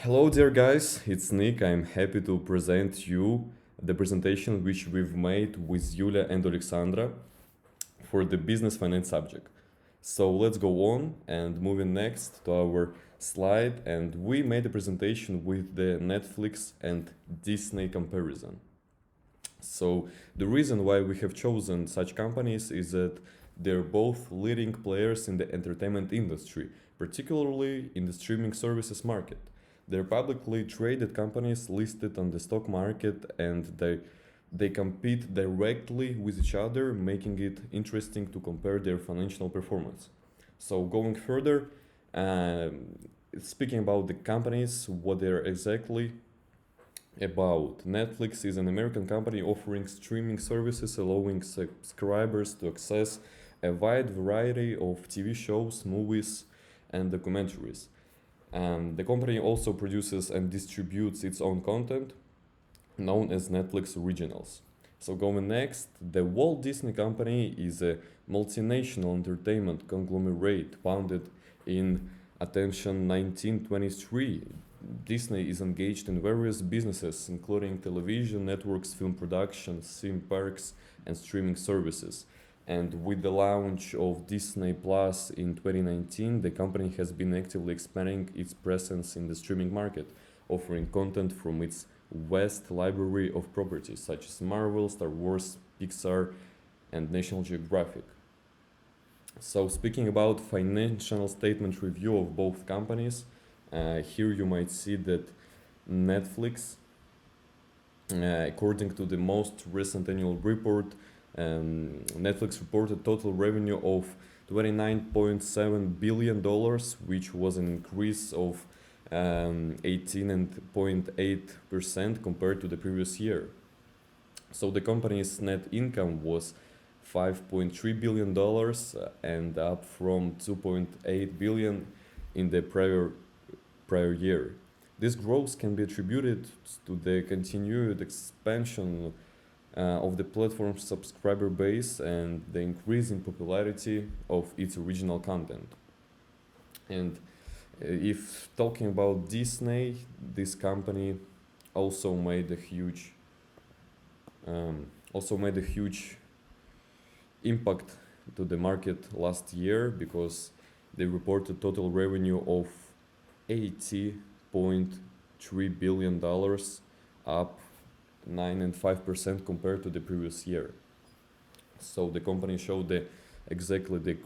Hello, dear guys, it's Nick. I'm happy to present you the presentation which we've made with Yulia and Alexandra for the business finance subject. So let's go on and moving next to our slide. And we made a presentation with the Netflix and Disney comparison. So the reason why we have chosen such companies is that they're both leading players in the entertainment industry, particularly in the streaming services market. They're publicly traded companies listed on the stock market and they compete directly with each other, making it interesting to compare their financial performance. So going further, speaking about the companies, what they're exactly about. Netflix is an American company offering streaming services allowing subscribers to access a wide variety of TV shows, movies, and documentaries. The company also produces and distributes its own content, known as Netflix Originals. So going next, the Walt Disney Company is a multinational entertainment conglomerate founded in attention 1923. Disney is engaged in various businesses, including television networks, film production, theme parks, and streaming services. And with the launch of Disney Plus in 2019, the company has been actively expanding its presence in the streaming market, offering content from its vast library of properties such as Marvel, Star Wars, Pixar, and National Geographic. So, speaking about financial statement review of both companies, here you might see that Netflix, according to the most recent annual report, Netflix reported total revenue of $29.7 billion, which was an increase of 18.8% compared to the previous year. So the company's net income was $5.3 billion and up from 2.8 billion in the prior year. This growth can be attributed to the continued expansion of the platform's subscriber base and the increasing popularity of its original content. And if talking about Disney, this company also made a huge impact to the market last year because they reported total revenue of $80.3 billion, up 9.5% compared to the previous year. So the company showed exactly the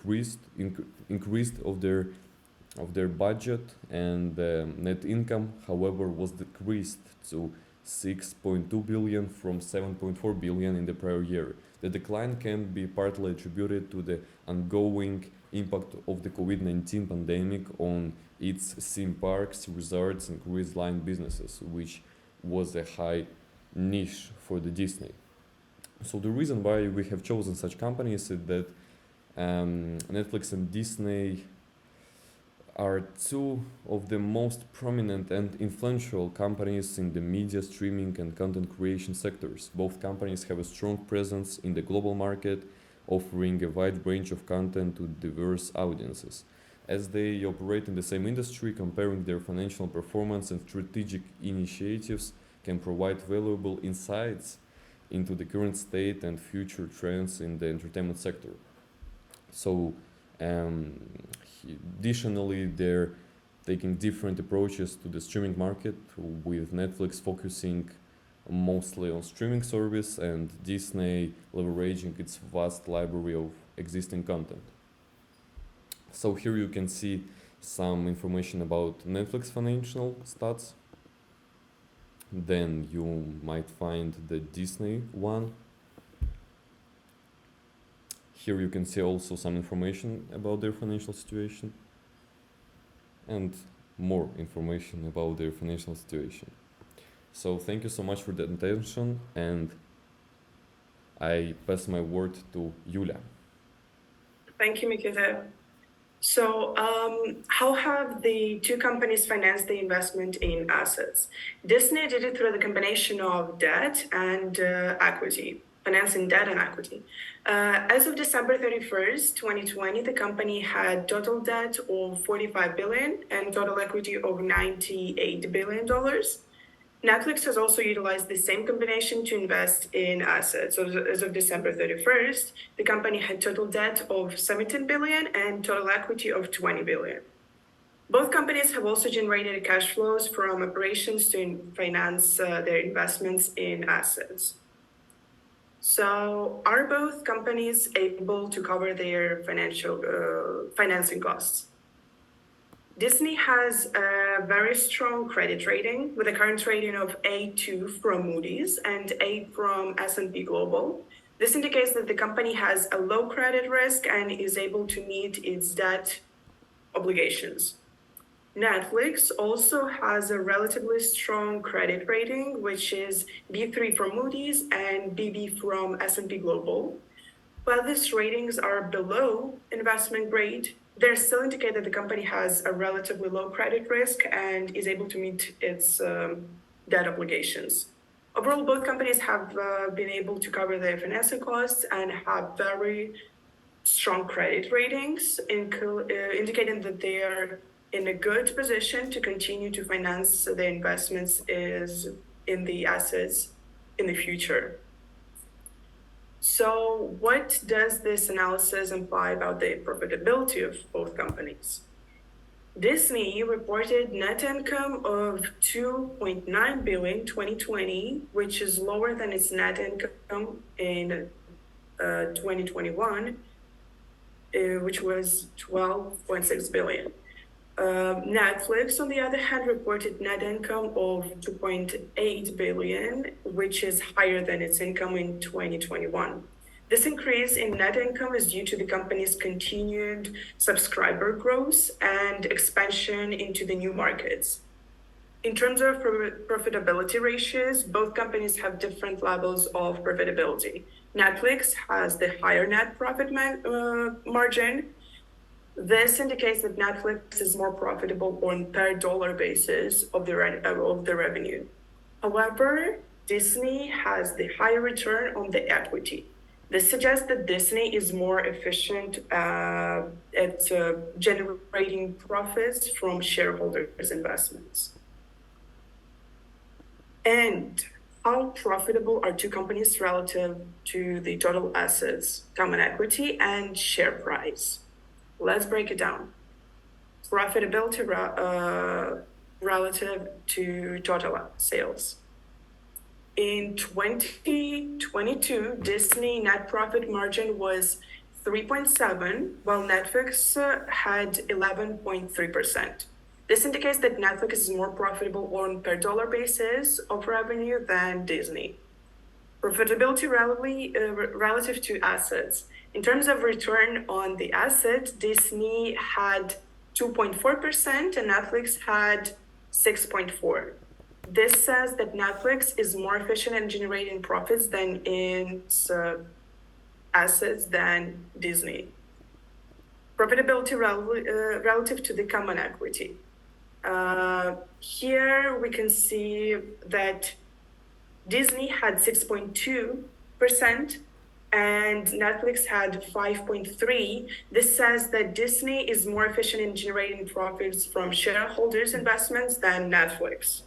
increased of their budget, and the net income, however, was decreased to 6.2 billion from 7.4 billion in the prior year. The decline can be partly attributed to the ongoing impact of the COVID-19 pandemic on its theme parks, resorts, and cruise line businesses, which was a high niche for the Disney. So the reason why we have chosen such companies is that Netflix and Disney are two of the most prominent and influential companies in the media, streaming, and content creation sectors. Both companies have a strong presence in the global market, offering a wide range of content to diverse audiences. As they operate in the same industry, comparing their financial performance and strategic initiatives can provide valuable insights into the current state and future trends in the entertainment sector. So, um, additionally, they're taking different approaches to the streaming market, with Netflix focusing mostly on streaming service and Disney leveraging its vast library of existing content. So here you can see some information about Netflix financial stats. Then you might find the Disney one. Here you can see also some information about their financial situation and more information about their financial situation. So thank you so much for the attention, and I pass my word to Yulia. Thank you, Mikita. So, how have the two companies financed the investment in assets? Disney did it through the combination of debt and equity. financing debt and equity. As of December 31st, 2020, the company had total debt of $45 billion and total equity of $98 billion. Netflix has also utilized the same combination to invest in assets. So as of December 31st, the company had total debt of $17 billion and total equity of $20 billion. Both companies have also generated cash flows from operations to finance their investments in assets. So are both companies able to cover their financing costs? Disney has a very strong credit rating with a current rating of A2 from Moody's and A from S&P Global. This indicates that the company has a low credit risk and is able to meet its debt obligations. Netflix also has a relatively strong credit rating, which is B3 from Moody's and BB from S&P Global. While these ratings are below investment grade, they still indicate that the company has a relatively low credit risk and is able to meet its debt obligations. Overall, both companies have been able to cover their financing costs and have very strong credit ratings, indicating that they are in a good position to continue to finance their investments in the assets in the future. So what does this analysis imply about the profitability of both companies? Disney reported net income of $2.9 billion in 2020, which is lower than its net income in 2021, which was $12.6 billion. Netflix, on the other hand, reported net income of $2.8 billion, which is higher than its income in 2021. This increase in net income is due to the company's continued subscriber growth and expansion into the new markets. In terms of profitability ratios, both companies have different levels of profitability. Netflix has the higher net profit margin. This indicates that Netflix is more profitable on per dollar basis of the revenue. However, Disney has the higher return on the equity. This suggests that Disney is more efficient at generating profits from shareholders' investments. And how profitable are two companies relative to the total assets, common equity, and share price? Let's break it down. Profitability relative to total sales. In 2022, Disney net profit margin was 3.7%, while Netflix had 11.3%. This indicates that Netflix is more profitable on per dollar basis of revenue than Disney. Profitability relative to assets. In terms of return on the asset, Disney had 2.4% and Netflix had 6.4%. This says that Netflix is more efficient in generating profits than in assets than Disney. Profitability relative to the common equity. Here we can see that Disney had 6.2% and Netflix had 5.3%. This says that Disney is more efficient in generating profits from shareholders' investments than Netflix.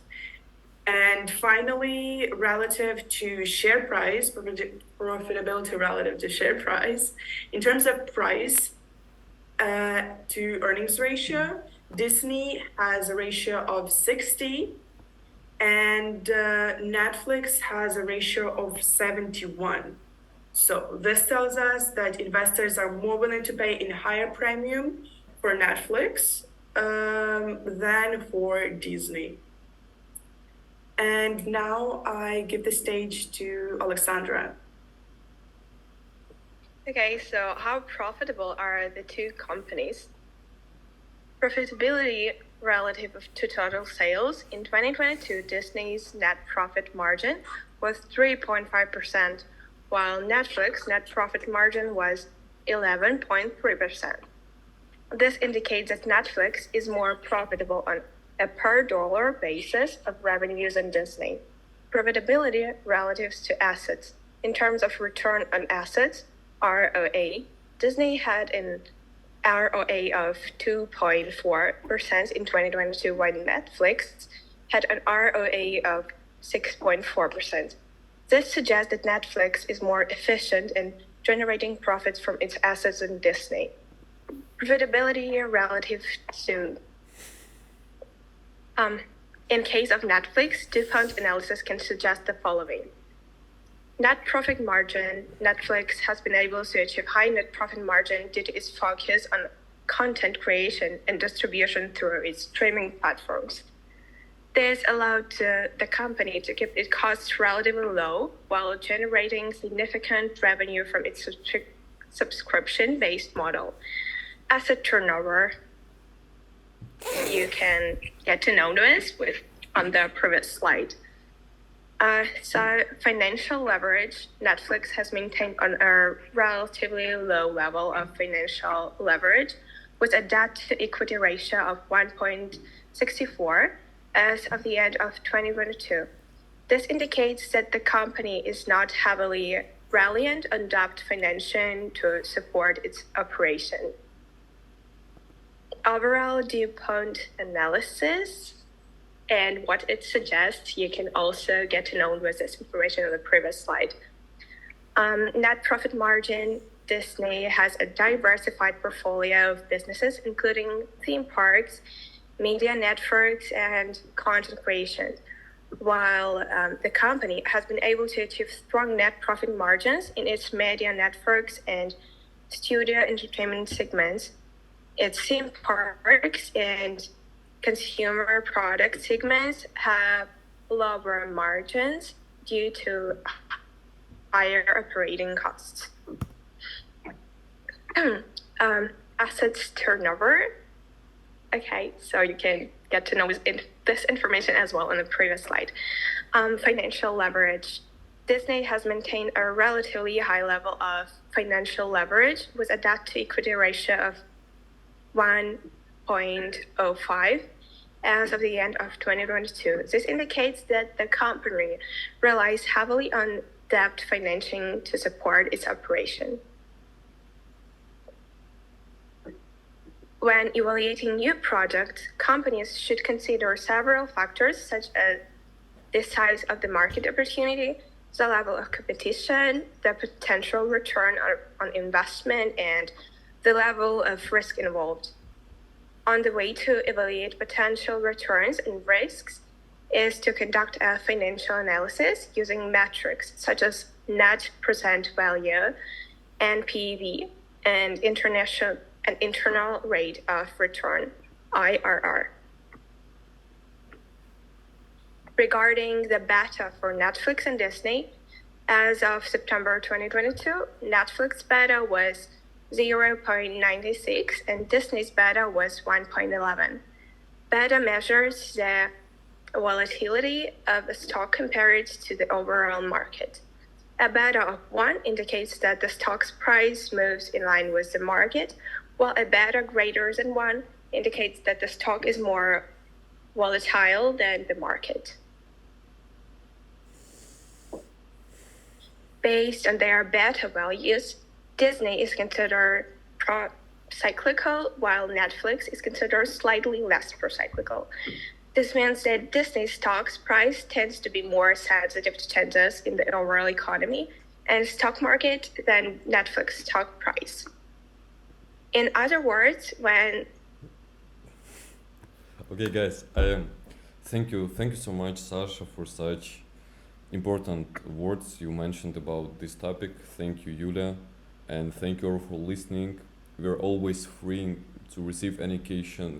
And finally, relative to share price, profitability relative to share price. In terms of price to earnings ratio, Disney has a ratio of 60 and Netflix has a ratio of 71. So this tells us that investors are more willing to pay in higher premium for Netflix than for Disney. And now I give the stage to Alexandra. Okay, so how profitable are the two companies? Profitability relative to total sales. In 2022, Disney's net profit margin was 3.5%, while Netflix net profit margin was 11.3%. This indicates that Netflix is more profitable on a per dollar basis of revenues than Disney. Profitability relative to assets. In terms of return on assets, ROA, Disney had an ROA of 2.4% in 2022, while Netflix had an ROA of 6.4%. This suggests that Netflix is more efficient in generating profits from its assets than Disney. Profitability relative to in case of Netflix, DuPont analysis can suggest the following. Net profit margin, Netflix has been able to achieve high net profit margin due to its focus on content creation and distribution through its streaming platforms. This allowed the company to keep its costs relatively low while generating significant revenue from its subscription-based model. Asset turnover, you can get to know this on the previous slide. So financial leverage, Netflix has maintained on a relatively low level of financial leverage with a debt to equity ratio of 1.64 as of the end of 2022. This indicates that the company is not heavily reliant on debt financing to support its operation. Overall DuPont analysis and what it suggests, you can also get to know with this information on the previous slide. Net profit margin, Disney has a diversified portfolio of businesses, including theme parks, media networks, and content creation, while the company has been able to achieve strong net profit margins in its media networks and studio entertainment segments. Its theme parks and consumer product segments have lower margins due to higher operating costs. Assets turnover. Okay, so you can get to know this information as well on the previous slide. Financial leverage. Disney has maintained a relatively high level of financial leverage with a debt to equity ratio of 1.05 as of the end of 2022. This indicates that the company relies heavily on debt financing to support its operation. When evaluating new projects, companies should consider several factors such as the size of the market opportunity, the level of competition, the potential return on investment, and the level of risk involved. On the way to evaluate potential returns and risks is to conduct a financial analysis using metrics such as net present value, NPV, and internal rate of return, IRR. Regarding the beta for Netflix and Disney, as of September 2022, Netflix beta was 0.96 and Disney's beta was 1.11. Beta measures the volatility of a stock compared to the overall market. A beta of 1 indicates that the stock's price moves in line with the market, while a beta greater than 1 indicates that the stock is more volatile than the market. Based on their beta values, Disney is considered pro-cyclical, while Netflix is considered slightly less pro-cyclical. This means that Disney stock's price tends to be more sensitive to changes in the overall economy and stock market than Netflix stock price. In other words, when... Okay, guys, thank you so much, Sasha, for such important words you mentioned about this topic. Thank you, Yulia, and thank you all for listening. We are always free to receive any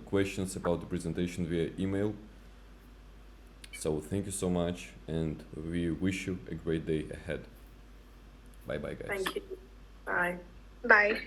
questions about the presentation via email. So thank you so much, and we wish you a great day ahead. Bye bye, guys. Thank you. Bye. Bye.